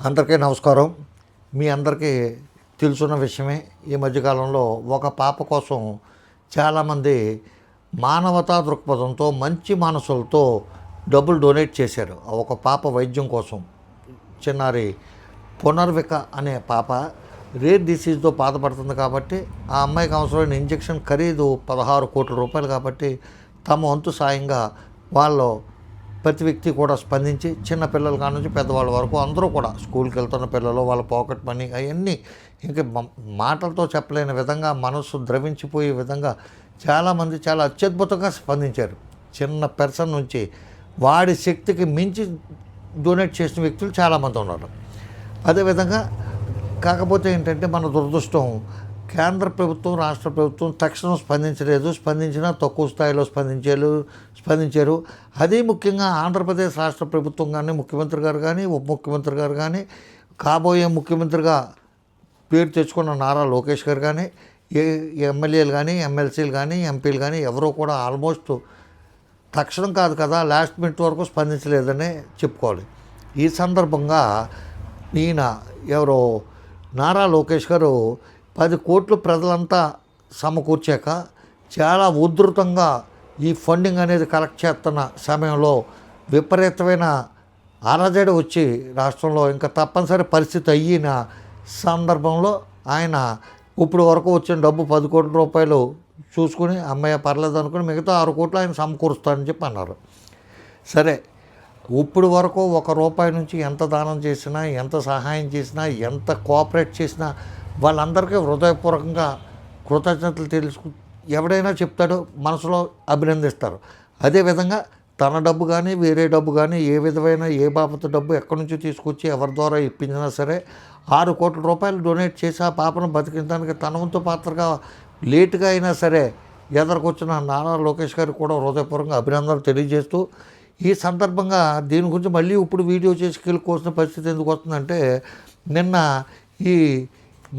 అందరికీ నమస్కారం. మీ అందరికీ తెలుసున్న విషయమే. ఈ మధ్యకాలంలో ఒక పాప కోసం చాలామంది మానవతా దృక్పథంతో మంచి మనసులతో డబ్బులు డొనేట్ చేశారు. ఒక పాప వైద్యం కోసం. చిన్నారి పునర్విక అనే పాప రేర్ డిసీజ్తో బాధపడుతుంది కాబట్టి ఆ అమ్మాయికి అవసరమైన ఇంజెక్షన్ ఖరీదు 16 కోట్ల రూపాయలు కాబట్టి తమ వంతు సాయంగా వాళ్ళు ప్రతి వ్యక్తి కూడా స్పందించి చిన్న పిల్లల కాడ నుంచి పెద్దవాళ్ళ వరకు అందరూ కూడా స్కూల్కి వెళ్తున్న పిల్లలు వాళ్ళ పాకెట్ మనీ అవన్నీ ఇంకా మాటలతో చెప్పలేని విధంగా మనసు ద్రవించిపోయే విధంగా చాలామంది చాలా అత్యద్భుతంగా స్పందించారు. చిన్న పర్సన్ నుంచి వాడి శక్తికి మించి డొనేట్ చేసిన వ్యక్తులు చాలామంది ఉన్నారు. అదేవిధంగా కాకపోతే ఏంటంటే మన దురదృష్టం, కేంద్ర ప్రభుత్వం రాష్ట్ర ప్రభుత్వం తక్షణం స్పందించలేదు. స్పందించినా తక్కువ స్థాయిలో స్పందించారు. అదే ముఖ్యంగా ఆంధ్రప్రదేశ్ రాష్ట్ర ప్రభుత్వం కానీ ముఖ్యమంత్రి గారు కానీ ఉప ముఖ్యమంత్రి గారు కానీ కాబోయే ముఖ్యమంత్రిగా పేరు తెచ్చుకున్న నారా లోకేష్ గారు కానీ ఎమ్మెల్యేలు కానీ ఎమ్మెల్సీలు కానీ ఎంపీలు కానీ ఎవరో కూడా ఆల్మోస్ట్ తక్షణం కాదు కదా లాస్ట్ మినిట్ వరకు స్పందించలేదనే చెప్పుకోవాలి. ఈ సందర్భంగా ఈయన ఎవరో నారా లోకేష్ గారు 10 కోట్లు ప్రజలంతా సమకూర్చాక చాలా ఉధృతంగా ఈ ఫండింగ్ అనేది కలెక్ట్ చేస్తున్న సమయంలో విపరీతమైన అలజడి వచ్చి రాష్ట్రంలో ఇంకా తప్పనిసరి పరిస్థితి అయిన సందర్భంలో ఆయన ఇప్పుడు వరకు వచ్చిన డబ్బు 10 కోట్ల రూపాయలు చూసుకుని అమ్మయ్య పర్లేదు అనుకుని మిగతా 6 కోట్లు ఆయన సమకూరుస్తారని చెప్పి అన్నారు. సరే, ఇప్పుడు వరకు 1 రూపాయి నుంచి ఎంత దానం చేసినా, ఎంత సహాయం చేసినా, ఎంత కోఆపరేట్ చేసినా వాళ్ళందరికీ హృదయపూర్వకంగా కృతజ్ఞతలు ఎవడైనా చెప్తాడు, మనసులో అభినందిస్తారు. అదేవిధంగా తన డబ్బు కానీ వేరే డబ్బు కానీ ఏ విధమైన ఏ బాపత డబ్బు ఎక్కడి నుంచి తీసుకొచ్చి ఎవరి ద్వారా ఇప్పించినా సరే 6 కోట్ల రూపాయలు డొనేట్ చేసి ఆ పాపను బతికించడానికి తన వంతు పాత్రగా లేటుగా అయినా సరే ఎదరికొచ్చిన నారా లోకేష్ గారికి కూడా హృదయపూర్వకంగా అభినందనలు తెలియజేస్తూ ఈ సందర్భంగా దీని గురించి మళ్ళీ ఇప్పుడు వీడియో చేసి కెలుకోవాల్సిన పరిస్థితి ఎందుకు వస్తుందంటే, నిన్న ఈ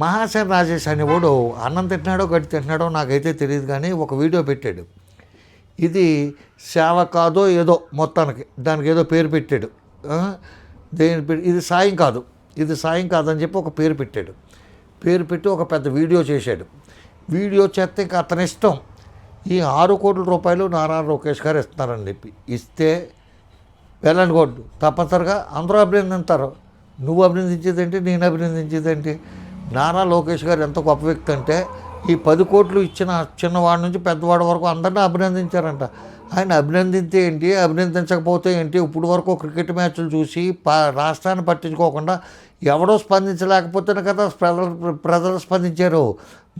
మహాసేన్ రాజేష్ అనేవాడు అన్నం తింటున్నాడో గడ్డి తింటున్నాడో నాకైతే తెలియదు కానీ ఒక వీడియో పెట్టాడు. ఇది సేవ కాదో ఏదో మొత్తానికి దానికి ఏదో పేరు పెట్టాడు. ఇది సాయం కాదు, ఇది సాయం కాదని చెప్పి ఒక పేరు పెట్టాడు. పేరు పెట్టి ఒక పెద్ద వీడియో చేశాడు. వీడియో చేస్తే ఇంకా అతని ఇష్టం. ఈ 6 కోట్ల రూపాయలు నారా లోకేష్ గారు ఇస్తున్నారని చెప్పి ఇస్తే వెల్ అండ్ గుడ్, తప్పనిసరిగా అందరూ అభినందిస్తారు. నువ్వు అభినందించేదేంటి, నేను అభినందించేదేంటి? నారా లోకేష్ గారు ఎంత గొప్ప వ్యక్తి అంటే ఈ 10 కోట్లు ఇచ్చిన చిన్నవాడి నుంచి పెద్దవాడి వరకు అందరినీ అభినందించారంట. ఆయన అభినందింతే ఏంటి, అభినందించకపోతే ఏంటి? ఇప్పుడు వరకు క్రికెట్ మ్యాచ్లు చూసి రాష్ట్రాన్ని పట్టించుకోకుండా ఎవడో స్పందించలేకపోతేనే కదా ప్రజలు స్పందించారు.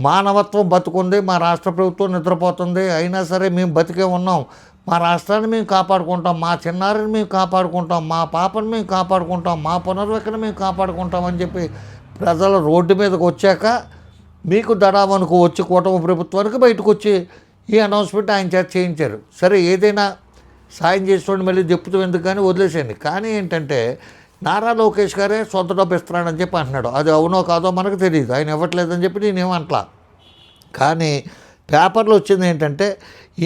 మానవత్వం బతుకుంది, మా రాష్ట్ర ప్రభుత్వం నిద్రపోతుంది, అయినా సరే మేము బతికే ఉన్నాం, మా రాష్ట్రాన్ని మేము కాపాడుకుంటాం, మా చిన్నారిని మేము కాపాడుకుంటాం, మా పాపను మేము కాపాడుకుంటాం, మా పునర్వికను మేము కాపాడుకుంటాం అని చెప్పి ప్రజలు రోడ్డు మీదకి వచ్చాక మీకు దడావనుకు వచ్చి కూటమి ప్రభుత్వానికి బయటకు వచ్చి ఈ అనౌన్స్మెంట్ ఆయన చేత చేయించారు. సరే, ఏదైనా సాయం చేసుకోండి, మళ్ళీ దెప్పుతూ ఎందుకు కానీ వదిలేసేయండి. కానీ ఏంటంటే నారా లోకేష్ గారే సొంత డబ్బు ఇస్తున్నాడని చెప్పి అంటున్నాడు. అది అవునో కాదో మనకు తెలియదు, ఆయన ఇవ్వట్లేదని చెప్పి నేనేమంటలా. కానీ పేపర్లో వచ్చింది ఏంటంటే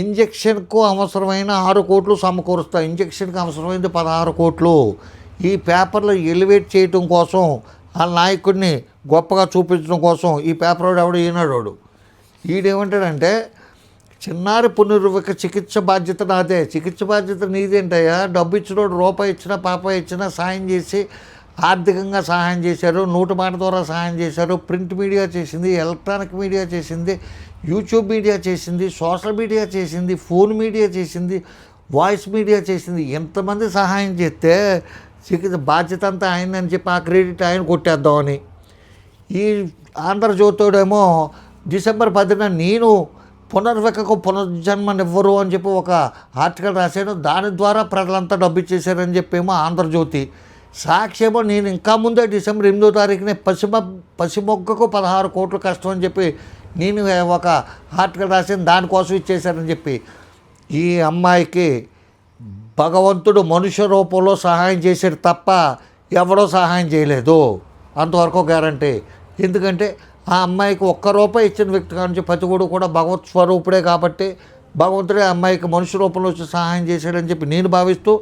ఇంజక్షన్కు అవసరమైన 6 కోట్లు సమకూరుస్తా, ఇంజక్షన్కి అవసరమైంది 16 కోట్లు. ఈ పేపర్లో ఎలివేట్ చేయటం కోసం, ఆ నాయకుడిని గొప్పగా చూపించడం కోసం ఈ పేపర్ వాడు ఎవడు ఈనాడు ఈడేమంటాడంటే చిన్నారి పునర్విక చికిత్స బాధ్యత నాదే. చికిత్స బాధ్యత నీదేంటయ్యా? డబ్బు ఇచ్చినోడు రూపాయి ఇచ్చినా పాపాయి ఇచ్చినా సాయం చేసి ఆర్థికంగా సహాయం చేశారు, నోటి మాట ద్వారా సహాయం చేశారు, ప్రింట్ మీడియా చేసింది, ఎలక్ట్రానిక్ మీడియా చేసింది, యూట్యూబ్ మీడియా చేసింది, సోషల్ మీడియా చేసింది, ఫోన్ మీడియా చేసింది, వాయిస్ మీడియా చేసింది. ఎంతమంది సహాయం చేస్తే చికిత్స బాధ్యత అంతా ఆయన అని చెప్పి ఆ క్రెడిట్ ఆయన కొట్టేద్దామని ఈ ఆంధ్రజ్యోతుడేమో డిసెంబర్ 10న నేను పునర్వికకు పునర్జన్మనివ్వరు అని చెప్పి ఒక ఆర్టికల్ రాశాను. దాని ద్వారా ప్రజలంతా డబ్బు ఇచ్చేశారని చెప్పేమో ఆంధ్రజ్యోతి. సాక్షేమో నేను ఇంకా ముందే డిసెంబర్ 8వ తారీఖునే పసిమొగ్గకు 16 కోట్లు కష్టం అని చెప్పి నేను ఒక ఆర్టికల్ రాశాను, దానికోసం ఇచ్చేశారని చెప్పి. ఈ అమ్మాయికి భగవంతుడు మనుష్య రూపంలో సహాయం చేశాడు తప్ప ఎవడో సహాయం చేయలేదు, అంతవరకు గ్యారంటీ. ఎందుకంటే ఆ అమ్మాయికి 1 రూపాయి ఇచ్చిన వ్యక్తి కానించి ప్రతికూడు కూడా భగవత్ స్వరూపుడే కాబట్టి భగవంతుడే అమ్మాయికి మనుష్య రూపంలో వచ్చి సహాయం చేశాడని చెప్పి నేను భావిస్తూ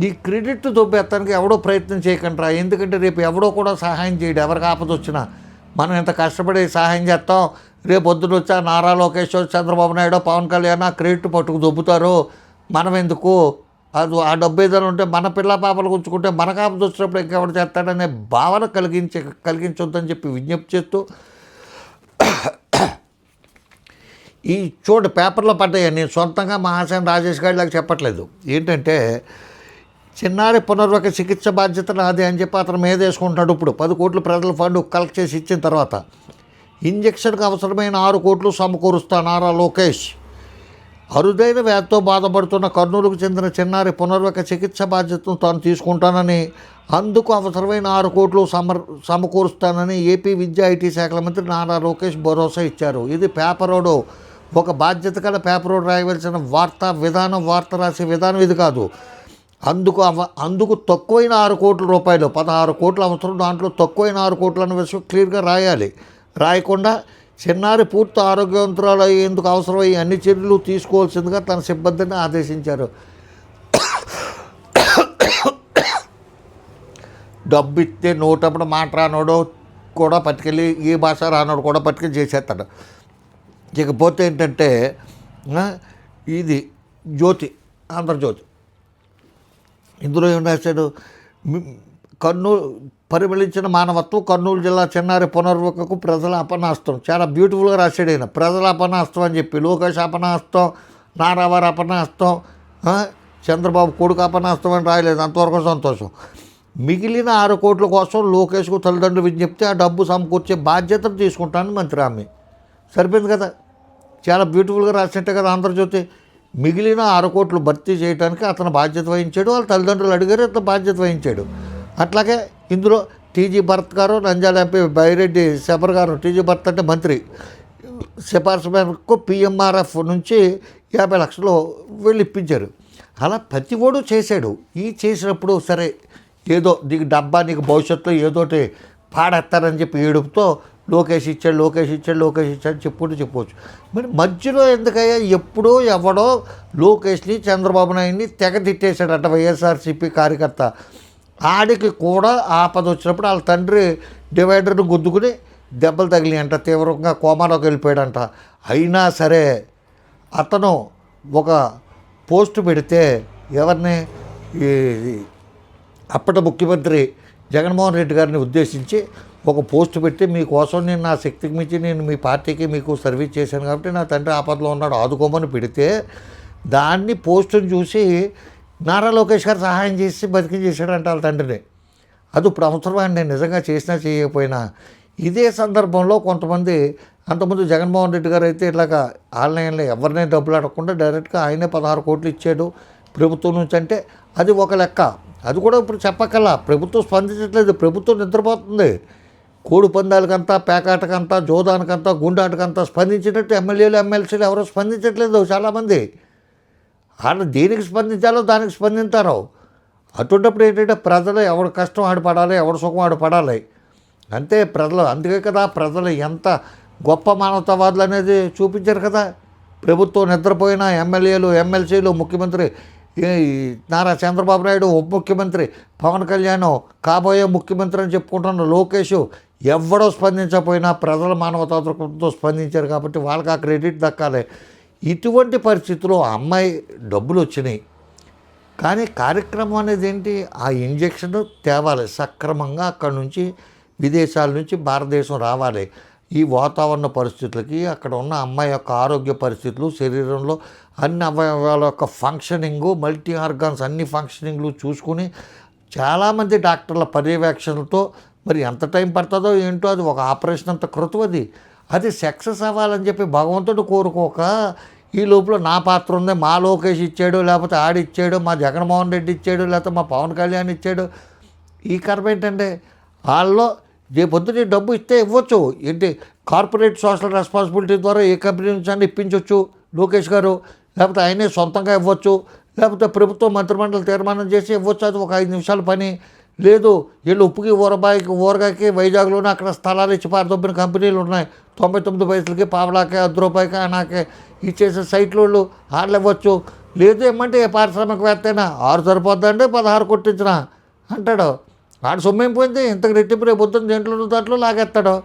ఈ క్రెడిట్ దొబ్బెత్తానికి ఎవడో ప్రయత్నం చేయకండి. ఎందుకంటే రేపు ఎవడో కూడా సహాయం చేయడు. ఎవరికి ఆపద వచ్చినా మనం ఎంత కష్టపడి సహాయం చేస్తాం. రేపు పొద్దున వచ్చా నారా లోకేష్, చంద్రబాబు నాయుడు, పవన్ కళ్యాణ్ క్రెడిట్ పట్టుకు దొబ్బుతారు. మనం ఎందుకు? అది ఆ డబ్బు ఏదైనా ఉంటే మన పిల్ల పాపలు ఉంచుకుంటే మనకు ఆపద వచ్చినప్పుడు ఇంకెవడు చేస్తాడనే భావన కలిగించొద్దని చెప్పి విజ్ఞప్తి చేస్తూ, ఈ చూడు పేపర్లో పడ్డాయి. నేను సొంతంగా మహాసేన రాజేష్ గారిలాగా చెప్పట్లేదు. ఏంటంటే చిన్నారి పునర్వక చికిత్స బాధ్యత నాది అని చెప్పి అతను మీద వేసుకుంటాడు. ఇప్పుడు 10 కోట్లు ప్రజల ఫండ్ కలెక్ట్ చేసి ఇచ్చిన తర్వాత ఇంజక్షన్కి అవసరమైన 6 కోట్లు సమకూరుస్తా నారా లోకేష్. అరుదైన వ్యాధితో బాధపడుతున్న కర్నూలుకు చెందిన చిన్నారి పునర్వక చికిత్స బాధ్యతను తాను తీసుకుంటానని, అందుకు అవసరమైన 6 కోట్లు సమకూరుస్తానని ఏపీ విద్యా ఐటీ శాఖల మంత్రి నారా లోకేష్ భరోసా ఇచ్చారు. ఇది పేపరోడు, ఒక బాధ్యత గల పేపరోడు రాయవలసిన వార్త రాసే విధానం ఇది కాదు. అందుకు తక్కువైన 6 కోట్ల రూపాయలు, 16 కోట్ల అవసరం, దాంట్లో తక్కువైన 6 కోట్లు అనే విషయం క్లియర్గా రాయాలి. రాయకుండా చిన్నారి పూర్తి ఆరోగ్యవంతురాలు అయ్యేందుకు అవసరమయ్యే అన్ని చర్యలు తీసుకోవాల్సిందిగా తన సిబ్బందిని ఆదేశించారు. డబ్బు ఇస్తే నోటప్పుడు మాట రానోడు కూడా పట్టుకెళ్ళి, ఏ భాష రానోడు కూడా పట్టుకెళ్ళి చేసేస్తాడు. ఇకపోతే ఏంటంటే ఇది జ్యోతి, ఆంధ్రజ్యోతి, ఇందులో ఏం రాశాడు? పరిమళించిన మానవత్వం, కర్నూలు జిల్లా చిన్నారి పునర్వకకు ప్రజల అపనాస్తం. చాలా బ్యూటిఫుల్గా రాశాడు ఆయన. ప్రజల అపనాస్తం అని చెప్పి, లోకేష్ అపనాస్తం, నారావారి అపనాస్తం, చంద్రబాబు కొడుకు అపనాస్తం అని రాయలేదు. అంతవరకు సంతోషం. మిగిలిన 6 కోట్ల కోసం లోకేష్కు తల్లిదండ్రులు విజ్ఞప్తి, ఆ డబ్బు సమకూర్చే బాధ్యతను తీసుకుంటానని మంత్రి ఆమె. సరిపోయింది కదా, చాలా బ్యూటిఫుల్గా రాసినట్టే కదా ఆంధ్రజ్యోతి. మిగిలిన 6 కోట్లు భర్తీ చేయడానికి అతను బాధ్యత వహించాడు. వాళ్ళ తల్లిదండ్రులు అడిగారు, అతను బాధ్యత వహించాడు. అట్లాగే ఇందులో టీజీ భరత్ గారు, నంద్యాల ఎంపీ బైరెడ్డి శబర్ గారు, టీజీ భరత్ అంటే మంత్రి, సిఫార్సు మేరకు పిఎంఆర్ఎఫ్ నుంచి 50 లక్షలు వెళ్ళి ఇప్పించారు. అలా ప్రతి ఓడు చేశాడు. ఈ చేసినప్పుడు సరే ఏదో నీకు డబ్బా, నీకు భవిష్యత్తులో ఏదోటి పాడేస్తారని చెప్పి ఏడుపుతో లోకేష్ ఇచ్చాడు చెప్పుకోవచ్చు. మరి మధ్యలో ఎందుకయ్యా ఎప్పుడో ఎవడో లోకేష్ని, చంద్రబాబు నాయుడిని తెగ తిట్టేశాడట వైఎస్ఆర్సీపీ కార్యకర్త. ఆడికి కూడా ఆపద వచ్చినప్పుడు వాళ్ళ తండ్రి డివైడర్ను గుద్దుకుని దెబ్బలు తగిలియంట, తీవ్రంగా కోమాలోకి వెళ్ళిపోయాడంట. అయినా సరే అతను ఒక పోస్టు పెడితే ఎవరిని, అప్పటి ముఖ్యమంత్రి జగన్మోహన్ రెడ్డి గారిని ఉద్దేశించి ఒక పోస్టు పెట్టి, మీకోసం నేను నా శక్తికి మించి నేను మీ పార్టీకి మీకు సర్వీస్ చేశాను కాబట్టి నా తండ్రి ఆపదలో ఉన్నాడు ఆదుకోమని పెడితే, దాన్ని పోస్టును చూసి నారా లోకేష్ గారు సహాయం చేసి బతికించేసాడంట వాళ్ళ తండ్రిని. అది ఇప్పుడు అవసరమండి, నిజంగా చేసినా చేయకపోయినా. ఇదే సందర్భంలో కొంతమంది, అంతకుముందు జగన్మోహన్ రెడ్డి గారు అయితే ఇట్లాగా ఆన్లైన్లో ఎవరినైనా డబ్బులు అడగకుండా డైరెక్ట్గా ఆయనే 16 కోట్లు ఇచ్చాడు ప్రభుత్వం నుంచి అంటే అది ఒక లెక్క. అది కూడా ఇప్పుడు చెప్పకల్లా ప్రభుత్వం స్పందించట్లేదు. ప్రభుత్వం నిద్రపోతుంది. కోడి పందాలకంతా, పేకాటకంతా, జోదానికంతా, గుండాటకంతా స్పందించినట్టు ఎమ్మెల్యేలు, ఎమ్మెల్సీలు ఎవరో స్పందించట్లేదు. చాలామంది వాళ్ళు దేనికి స్పందించాలో దానికి స్పందించారు. అటువంటిప్పుడు ఏంటంటే ప్రజలు ఎవరి కష్టం ఆడిపడాలి, ఎవరి సుఖం ఆడిపడాలి అంతే ప్రజలు. అందుకే కదా ప్రజలు ఎంత గొప్ప మానవతావాదులు అనేది చూపించారు కదా. ప్రభుత్వం నిద్రపోయిన ఎమ్మెల్యేలు, ఎమ్మెల్సీలు, ముఖ్యమంత్రి నారా చంద్రబాబు నాయుడు, ఉప ముఖ్యమంత్రి పవన్ కళ్యాణ్, కాబోయే ముఖ్యమంత్రి అని చెప్పుకుంటున్న లోకేష్ ఎవడో స్పందించకపోయినా ప్రజల మానవతా దృక్పథంతో స్పందించారు కాబట్టి వాళ్ళకి ఆ క్రెడిట్ దక్కాలి. ఇటువంటి పరిస్థితుల్లో అమ్మాయి డబ్బులు వచ్చినాయి కానీ కార్యక్రమం అనేది ఏంటి, ఆ ఇంజక్షన్ తేవాలి సక్రమంగా, అక్కడి నుంచి విదేశాల నుంచి భారతదేశం రావాలి. ఈ వాతావరణ పరిస్థితులకి, అక్కడ ఉన్న అమ్మాయి యొక్క ఆరోగ్య పరిస్థితులు, శరీరంలో అన్ని అవయవాల యొక్క ఫంక్షనింగు, మల్టీ ఆర్గాన్స్ అన్ని ఫంక్షనింగ్లు చూసుకుని చాలామంది డాక్టర్ల పర్యవేక్షణతో మరి ఎంత టైం పడుతుందో ఏంటో, అది ఒక ఆపరేషన్ అంత కృతవది. అది సక్సెస్ అవ్వాలని చెప్పి భగవంతుడు కోరుకోక ఈ లోపల నా పాత్ర ఉంది, మా లోకేష్ ఇచ్చాడు, లేకపోతే ఆడిచ్చాడు, మా జగన్మోహన్ రెడ్డి ఇచ్చాడు, లేకపోతే మా పవన్ కళ్యాణ్ ఇచ్చాడు. ఈ కర్మ ఏంటంటే వాళ్ళలో పొద్దున్న డబ్బు ఇస్తే ఇవ్వచ్చు. ఏంటి కార్పొరేట్ సోషల్ రెస్పాన్సిబిలిటీ ద్వారా ఏ కంపెనీ నుంచి అని ఇప్పించవచ్చు లోకేష్ గారు, లేకపోతే ఆయనే సొంతంగా ఇవ్వచ్చు, లేకపోతే ప్రభుత్వం మంత్రిమండలి తీర్మానం చేసి ఇవ్వచ్చు. అది ఒక 5 నిమిషాల పని. లేదు వీళ్ళు ఉప్పుకి ఊరగాయకి వైజాగ్లోనే అక్కడ స్థలాలు ఇచ్చి పారదొబ్బిన కంపెనీలు ఉన్నాయి. 99 పైసలకి, పావలాకి, 10 రూపాయలకి, అనాకే ఇచ్చేసే సైట్లు వాళ్ళు ఇవ్వచ్చు. లేదు ఏమంటే ఏ పారిశ్రామికవేత్త అయినా 6 సరిపోద్దండి 16 కొట్టించిన అంటాడు. ఆడు సొమ్మేం పోయింది, ఇంతకు రెట్టింపు రేపు పొద్దున్న దాంట్లో లాగేస్తాడు.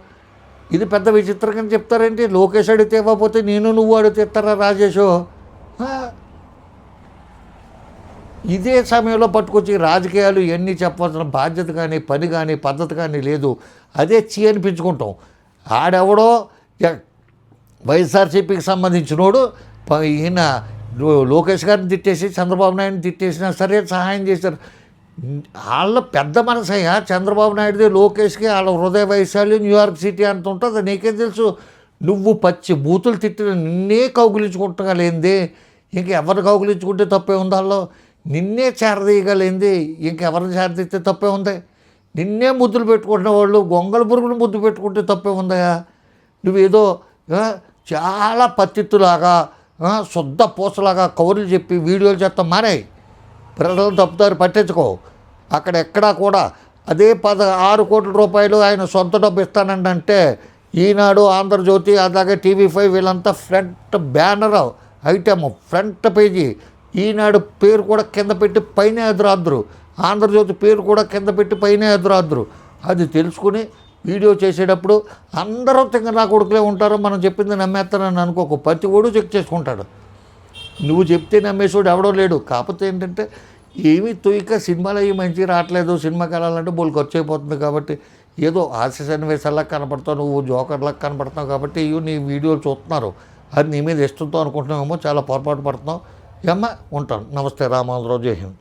ఇది పెద్ద విచిత్రంగా చెప్తారేంటి? లోకేష్ అడిగితే ఇవ్వకపోతే నేను నువ్వు అడిగితే ఇస్తారా రాజేషు? ఇదే సమయంలో పట్టుకొచ్చి రాజకీయాలు ఇవన్నీ చెప్పవలసిన బాధ్యత కానీ పని కానీ పద్ధతి కానీ లేదు. అదే అనిపించుకుంటాం. ఆడెవడో వైఎస్ఆర్సీపీకి సంబంధించినోడు ఈయన లోకేష్ గారిని తిట్టేసి చంద్రబాబు నాయుడిని తిట్టేసినా సరే సహాయం చేశారు. వాళ్ళ పెద్ద మనసయ్యా చంద్రబాబు నాయుడుది, లోకేష్కి వాళ్ళ హృదయ వైశాల్యం న్యూయార్క్ సిటీ అంత ఉంటుంది. నీకేం తెలుసు? నువ్వు పచ్చి బూతులు తిట్టిన నిన్నే కౌగులించుకుంటగలేంది, ఇంకెవరు కౌగులించుకుంటే తప్పే ఉంది? వాళ్ళు నిన్నే చేరదీయగలేంది, ఇంకెవరిని చేరదీస్తే తప్పే ఉంది? నిన్నే ముద్దులు పెట్టుకుంటున్న వాళ్ళు గొంగళ పురుగులు ముద్దు పెట్టుకుంటే తప్పే ఉందయా? నువ్వేదో చాలా పత్తిత్తులాగా శుద్ధ పూసలాగా కౌరులు చెప్పి వీడియోలు చేస్తాం మానేయి. ప్రజలను తప్పుదారి పట్టించుకో. అక్కడ ఎక్కడా కూడా అదే 16 కోట్ల రూపాయలు ఆయన సొంత డబ్బు ఇస్తానంటే ఈనాడు, ఆంధ్రజ్యోతి, అలాగే TV5 వీళ్ళంతా front banner item, front page. Eenadu పేరు కూడా కింద పెట్టి పైన ఎదురాద్దరు, ఆంధ్రజ్యోతి పేరు కూడా కింద పెట్టి పైన ఎదురాద్దరు. అది తెలుసుకుని వీడియో చేసేటప్పుడు అందరూ నా కొడుకులే ఉంటారో మనం చెప్పింది నమ్మేస్తానని అనుకోకు. ప్రతి ఓడు చెక్ చేసుకుంటాడు. నువ్వు చెప్తే నమ్మేసోడు ఎవడో లేడు. కాకపోతే ఏంటంటే ఏమీ తొయ్యక సినిమాలు అవి మంచిగా రావట్లేదు, సినిమాకి వెళ్ళాలంటే బోల్ ఖర్చు అయిపోతుంది. కాబట్టి ఏదో హాస్య సన్నివేశాలకు కనపడతావు, నువ్వు జోకర్లకు కనపడుతున్నావు. కాబట్టి ఇవి నీ వీడియోలు చూస్తున్నారు, అది నీ మీద ఇష్టంతో అనుకుంటున్నామేమో. చాలా పొరపాటు పడుతున్నావు. ఏమ్మా ఉంటాను. నమస్తే. రామాంధ్రరావు. జై హింద్.